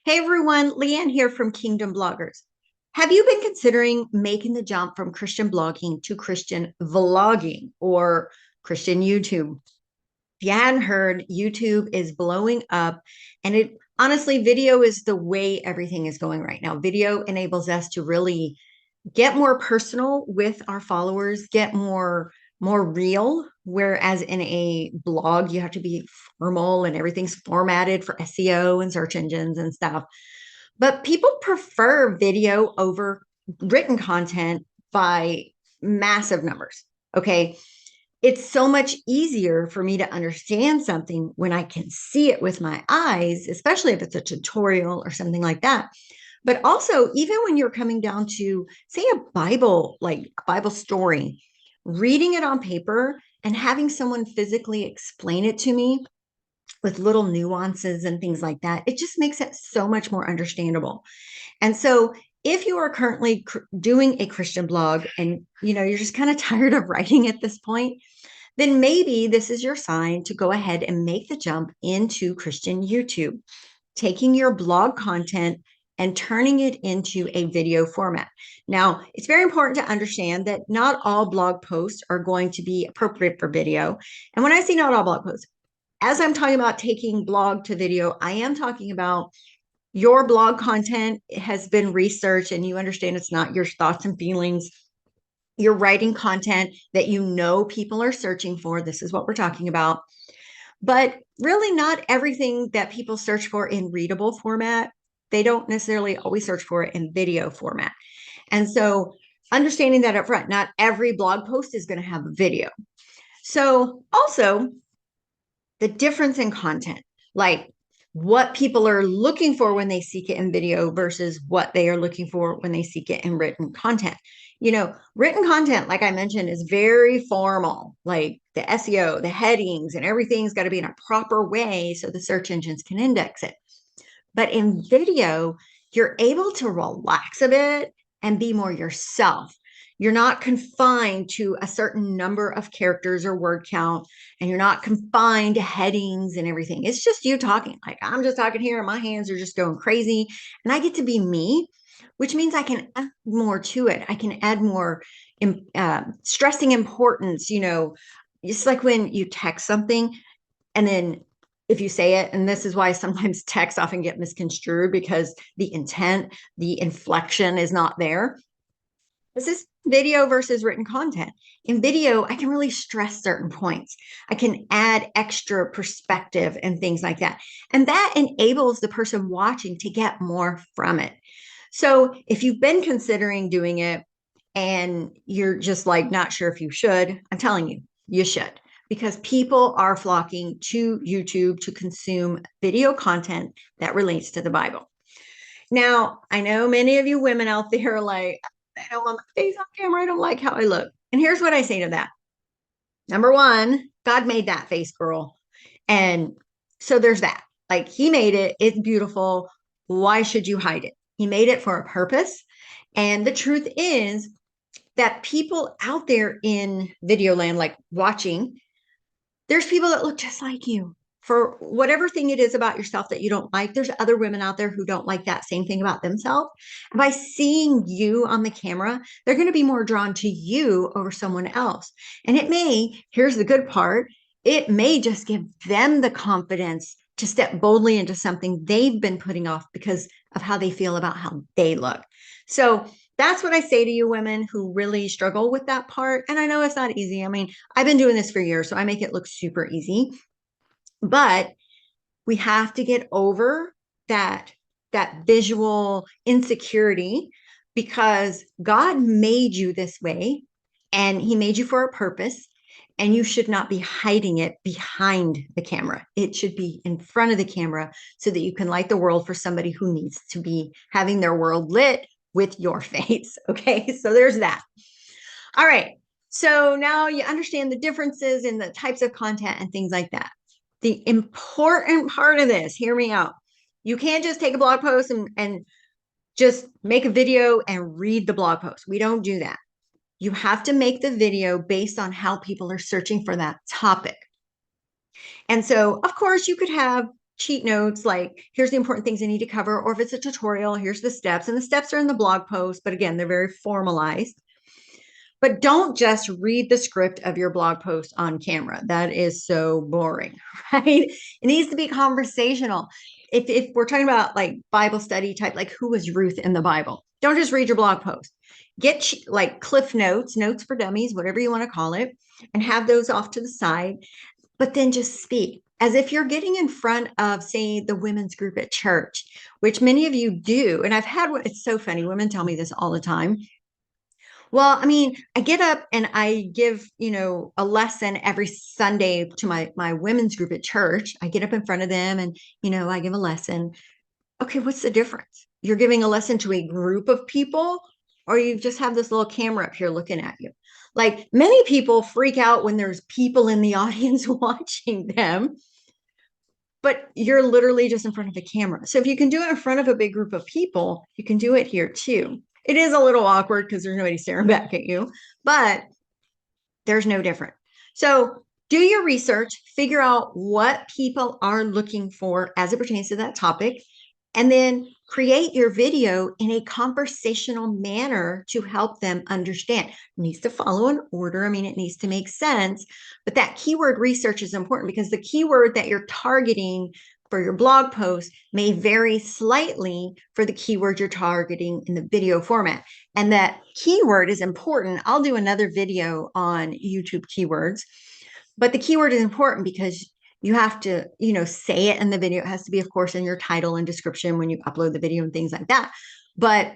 Hey everyone, Leanne here from Kingdom Bloggers. Have you been considering making the jump from Christian blogging to Christian vlogging or Christian YouTube? If you hadn't heard, YouTube is blowing up, and it honestly, video is the way everything is going right now. Video enables us to really get more personal with our followers, get more real, whereas in a blog you have to be formal and everything's formatted for SEO and search engines and stuff. But people prefer video over written content by massive numbers. Okay. It's so much easier for me to understand something when I can see it with my eyes, especially if it's a tutorial or something like that. But also, even when you're coming down to, say, a Bible, like a Bible story, reading it on paper and having someone physically explain it to me with little nuances and things like that, it just makes it so much more understandable. And so, if you are currently doing a Christian blog and you're just kind of tired of writing at this point, then maybe this is your sign to go ahead and make the jump into Christian YouTube, taking your blog content and turning it into a video format. Now, it's very important to understand that not all blog posts are going to be appropriate for video. And when I say not all blog posts, as I'm talking about taking blog to video, I am talking about your blog content has been researched and you understand it's not your thoughts and feelings. You're writing content that people are searching for. This is what we're talking about. But really, not everything that people search for in readable format, they don't necessarily always search for it in video format. And so, understanding that up front, not every blog post is going to have a video. So, also, the difference in content, like what people are looking for when they seek it in video versus what they are looking for when they seek it in written content. Written content, like I mentioned, is very formal, like the SEO, the headings, and everything's got to be in a proper way so the search engines can index it. But in video, you're able to relax a bit and be more yourself. You're not confined to a certain number of characters or word count, and you're not confined to headings and everything. It's just you talking. Like I'm just talking here, and my hands are just going crazy, and I get to be me, which means I can add more to it. I can add more stressing importance. Just like when you text something and then if you say it, and this is why sometimes texts often get misconstrued because the intent, the inflection is not there. This is video versus written content. In video, I can really stress certain points. I can add extra perspective and things like that. And that enables the person watching to get more from it. So if you've been considering doing it and you're just like not sure if you should, I'm telling you, you should, because people are flocking to YouTube to consume video content that relates to the Bible. Now, I know many of you women out there are like, I don't want my face on camera. I don't like how I look. And here's what I say to that. Number one, God made that face, girl. And so there's that. Like he made it, it's beautiful. Why should you hide it? He made it for a purpose. And the truth is that people out there in video land, like watching, there's people that look just like you. For whatever thing it is about yourself that you don't like, there's other women out there who don't like that same thing about themselves. And by seeing you on the camera, they're going to be more drawn to you over someone else. And here's the good part, it may just give them the confidence to step boldly into something they've been putting off because of how they feel about how they look. So that's what I say to you women who really struggle with that part. And I know it's not easy. I mean, I've been doing this for years, so I make it look super easy. But we have to get over that visual insecurity because God made you this way and he made you for a purpose, and you should not be hiding it behind the camera. It should be in front of the camera so that you can light the world for somebody who needs to be having their world lit with your face. Okay, so there's that. All right, so now you understand the differences in the types of content and things like that. The important part of this, hear me out. You can't just take a blog post and just make a video and read the blog post. We don't do that. You have to make the video based on how people are searching for that topic. And so, of course, you could have cheat notes, like here's the important things I need to cover, or if it's a tutorial, here's the steps, and the steps are in the blog post, but again, they're very formalized. But don't just read the script of your blog post on camera. That is so boring, right? It needs to be conversational. If we're talking about like Bible study type, like who was Ruth in the Bible? Don't just read your blog post. Get like cliff notes, notes for dummies, whatever you want to call it, and have those off to the side, but then just speak as if you're getting in front of, say, the women's group at church, which many of you do. And I've had, it's so funny. Women tell me this all the time. Well, I mean, I get up and I give, a lesson every Sunday to my women's group at church. I get up in front of them and, I give a lesson. Okay, what's the difference? You're giving a lesson to a group of people, or you just have this little camera up here looking at you. Like many people freak out when there's people in the audience watching them, but you're literally just in front of a camera. So if you can do it in front of a big group of people, you can do it here too. It is a little awkward because there's nobody staring back at you, but there's no different. So do your research, figure out what people are looking for as it pertains to that topic, and then create your video in a conversational manner to help them understand. It needs to follow an order. I mean, it needs to make sense, but that keyword research is important because the keyword that you're targeting for your blog post may vary slightly for the keyword you're targeting in the video format. And that keyword is important. I'll do another video on YouTube keywords, but the keyword is important because you have to, say it in the video. It has to be, of course, in your title and description when you upload the video and things like that. But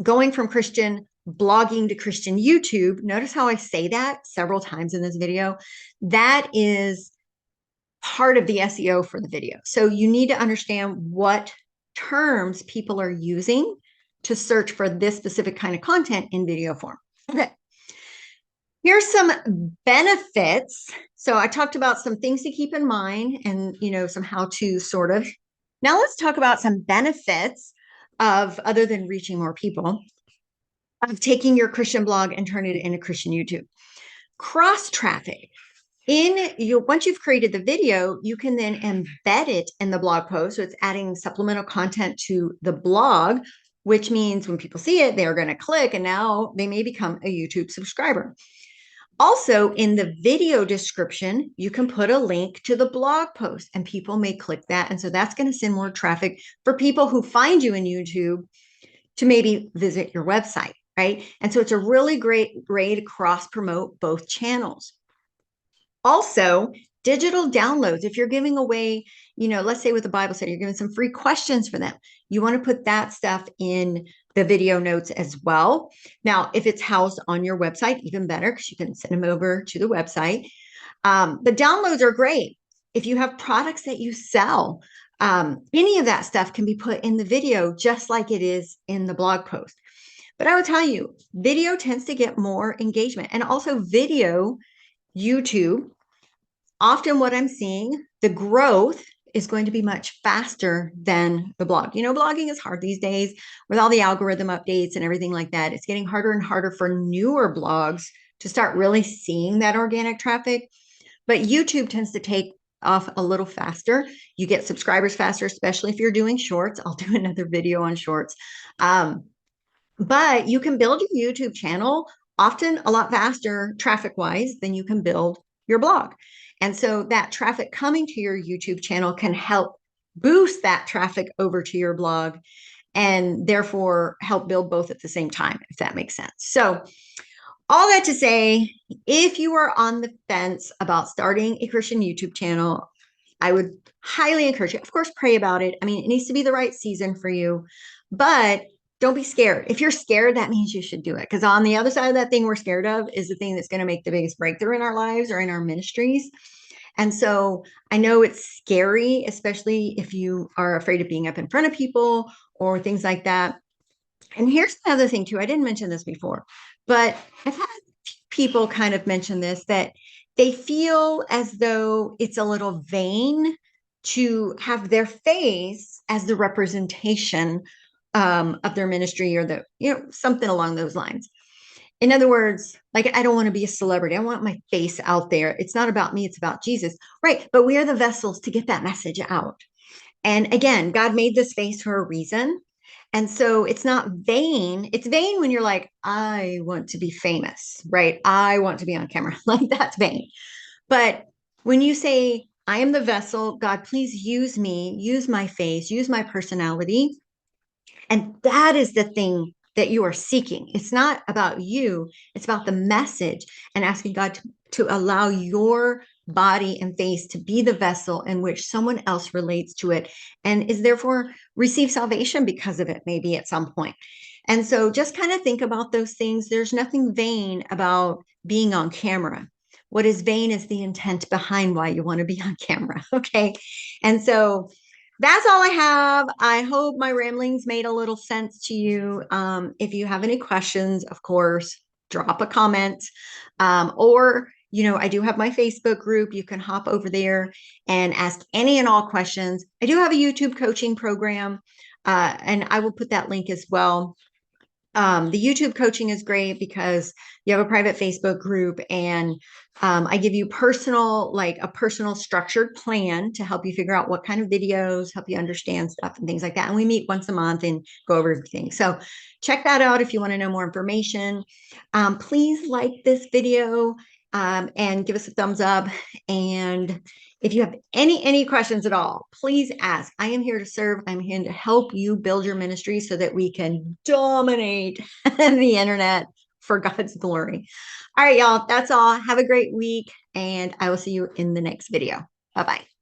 going from Christian blogging to Christian YouTube, notice how I say that several times in this video. That is part of the SEO for the video. So you need to understand what terms people are using to search for this specific kind of content in video form. Okay. Here's some benefits. So I talked about some things to keep in mind and, some how-to sort of. Now let's talk about some benefits of, other than reaching more people, of taking your Christian blog and turning it into Christian YouTube. Cross traffic. Once you've created the video, you can then embed it in the blog post. So it's adding supplemental content to the blog, which means when people see it, they're going to click and now they may become a YouTube subscriber. Also, in the video description, you can put a link to the blog post and people may click that. And so that's going to send more traffic for people who find you in YouTube to maybe visit your website, right? And so it's a really great way to cross promote both channels. Also, digital downloads. If you're giving away, let's say with the Bible study, you're giving some free questions for them. You want to put that stuff in the video notes as well. Now, if it's housed on your website, even better, because you can send them over to the website. The downloads are great. If you have products that you sell, any of that stuff can be put in the video just like it is in the blog post. But I would tell you, video tends to get more engagement. And also video, YouTube, often what I'm seeing, the growth is going to be much faster than the blog. Blogging is hard these days with all the algorithm updates and everything like that. It's getting harder and harder for newer blogs to start really seeing that organic traffic. But YouTube tends to take off a little faster. You get subscribers faster, especially if you're doing shorts. I'll do another video on shorts. But you can build your YouTube channel often a lot faster traffic-wise than you can build your blog. And so that traffic coming to your YouTube channel can help boost that traffic over to your blog and therefore help build both at the same time, if that makes sense. So all that to say, if you are on the fence about starting a Christian YouTube channel, I would highly encourage you. Of course, pray about it. I mean, it needs to be the right season for you, but don't be scared. If you're scared, that means you should do it. Because on the other side of that thing we're scared of is the thing that's going to make the biggest breakthrough in our lives or in our ministries. And so I know it's scary, especially if you are afraid of being up in front of people or things like that. And here's another thing too. I didn't mention this before, but I've had people kind of mention this, that they feel as though it's a little vain to have their face as the representation of their ministry or something along those lines. In other words, like, I don't want to be a celebrity. I want my face out there. It's not about me, it's about Jesus. Right. But we are the vessels to get that message out. And again, God made this face for a reason. And so it's not vain. It's vain when you're like, I want to be famous, right? I want to be on camera. Like, that's vain. But when you say, I am the vessel, God, please use me, use my face, use my personality. And that is the thing that you are seeking. It's not about you, it's about the message, and asking God to allow your body and face to be the vessel in which someone else relates to it and is therefore receive salvation because of it, maybe at some point. And so just kind of think about those things. There's nothing vain about being on camera. What is vain is the intent behind why you want to be on camera. Okay. And so that's all I have. I hope my ramblings made a little sense to you. If you have any questions, of course, drop a comment. Or, I do have my Facebook group. You can hop over there and ask any and all questions. I do have a YouTube coaching program, and I will put that link as well. The YouTube coaching is great because you have a private Facebook group, and I give you a personal structured plan to help you figure out what kind of videos, help you understand stuff and things like that. And we meet once a month and go over everything. So check that out if you want to know more information. Please like this video and give us a thumbs up. And if you have any questions at all, please ask. I am here to serve. I'm here to help you build your ministry so that we can dominate the internet for God's glory. All right, y'all. That's all. Have a great week, and I will see you in the next video. Bye-bye.